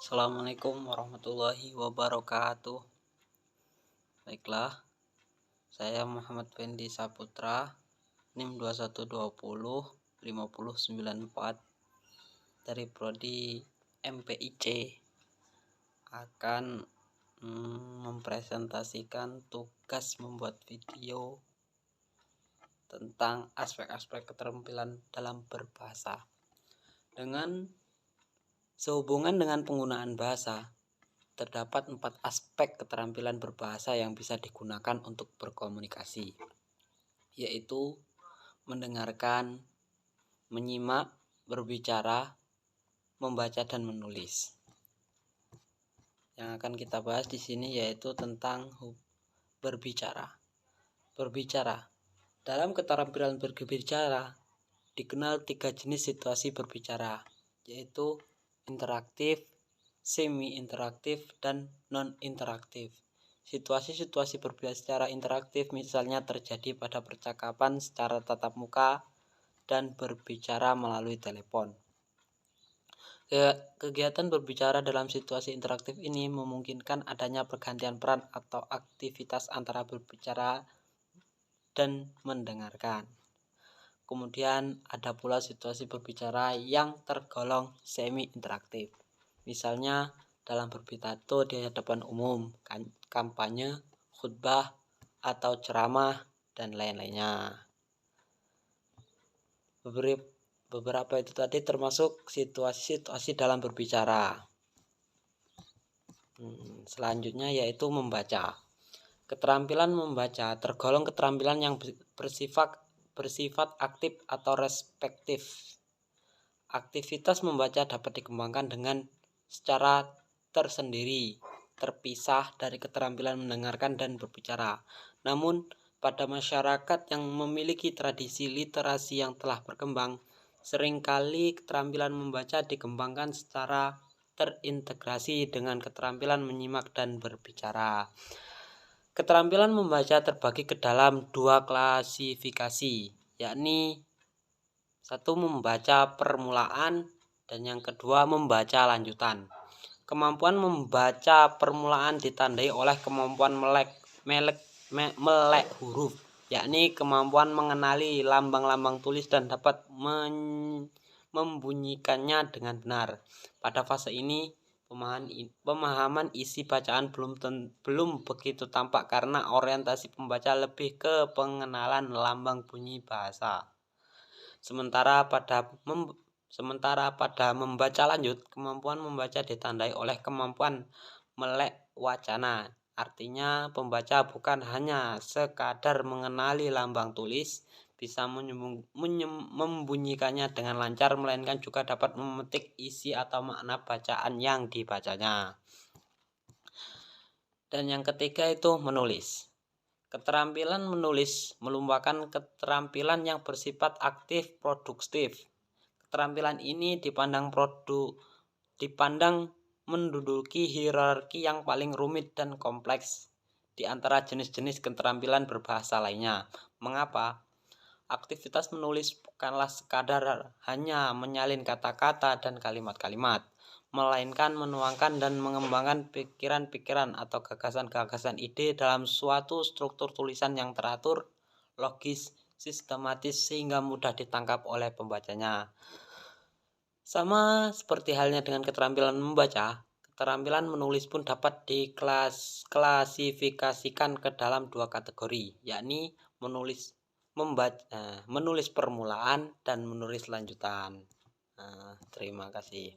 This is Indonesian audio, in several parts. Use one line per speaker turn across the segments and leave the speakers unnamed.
Assalamualaikum warahmatullahi wabarakatuh. Baiklah, saya Muhammad Fendi Saputra, NIM 21205094 dari Prodi MPIC akan mempresentasikan tugas membuat video tentang aspek-aspek keterampilan dalam berbahasa. Sehubungan dengan penggunaan bahasa, terdapat 4 aspek keterampilan berbahasa yang bisa digunakan untuk berkomunikasi, yaitu mendengarkan, menyimak, berbicara, membaca, dan menulis. Yang akan kita bahas di sini yaitu tentang berbicara. Berbicara. Dalam keterampilan berbicara dikenal 3 jenis situasi berbicara, yaitu interaktif, semi-interaktif, dan non-interaktif. Situasi-situasi berbicara interaktif misalnya terjadi pada percakapan secara tatap muka dan berbicara melalui telepon. Kegiatan berbicara dalam situasi interaktif ini memungkinkan adanya pergantian peran atau aktivitas antara berbicara dan mendengarkan. Kemudian ada pula situasi berbicara yang tergolong semi-interaktif. Misalnya dalam berpidato di hadapan umum, kampanye, khutbah, atau ceramah, dan lain-lainnya. Beberapa itu tadi termasuk situasi-situasi dalam berbicara. Selanjutnya yaitu membaca. Keterampilan membaca tergolong keterampilan yang bersifat aktif atau respektif. Aktivitas membaca dapat dikembangkan dengan secara tersendiri, terpisah dari keterampilan mendengarkan dan berbicara. Namun, pada masyarakat yang memiliki tradisi literasi yang telah berkembang, seringkali keterampilan membaca dikembangkan secara terintegrasi dengan keterampilan menyimak dan berbicara. Keterampilan membaca terbagi ke dalam 2 klasifikasi, yakni 1 membaca permulaan dan yang kedua membaca lanjutan. Kemampuan membaca permulaan ditandai oleh kemampuan melek huruf, yakni kemampuan mengenali lambang-lambang tulis dan dapat membunyikannya dengan benar. Pada fase ini pemahaman isi bacaan belum begitu tampak karena orientasi pembaca lebih ke pengenalan lambang bunyi bahasa. Sementara pada membaca lanjut, kemampuan membaca ditandai oleh kemampuan melek wacana. Artinya pembaca bukan hanya sekadar mengenali lambang tulis, bisa membunyikannya dengan lancar, melainkan juga dapat memetik isi atau makna bacaan yang dibacanya. Dan yang ketiga itu menulis. Keterampilan menulis merupakan keterampilan yang bersifat aktif produktif. Keterampilan ini dipandang menduduki hierarki yang paling rumit dan kompleks di antara jenis-jenis keterampilan berbahasa lainnya. Mengapa? Aktivitas menulis bukanlah sekadar hanya menyalin kata-kata dan kalimat-kalimat, melainkan menuangkan dan mengembangkan pikiran-pikiran atau gagasan-gagasan ide dalam suatu struktur tulisan yang teratur, logis, sistematis sehingga mudah ditangkap oleh pembacanya. Sama seperti halnya dengan keterampilan membaca, keterampilan menulis pun dapat diklasifikasikan ke dalam 2 kategori, yakni menulis permulaan dan menulis lanjutan. Terima kasih.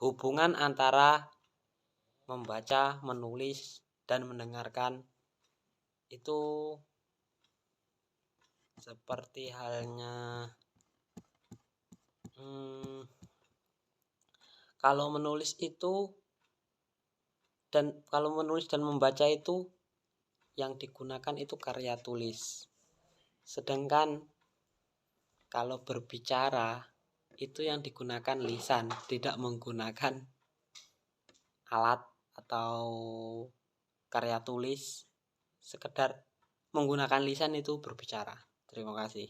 Hubungan antara membaca, menulis, dan mendengarkan itu seperti halnya kalau menulis dan membaca itu yang digunakan itu karya tulis. Sedangkan kalau berbicara itu yang digunakan lisan, tidak menggunakan alat atau karya tulis, sekedar menggunakan lisan itu berbicara. Terima kasih.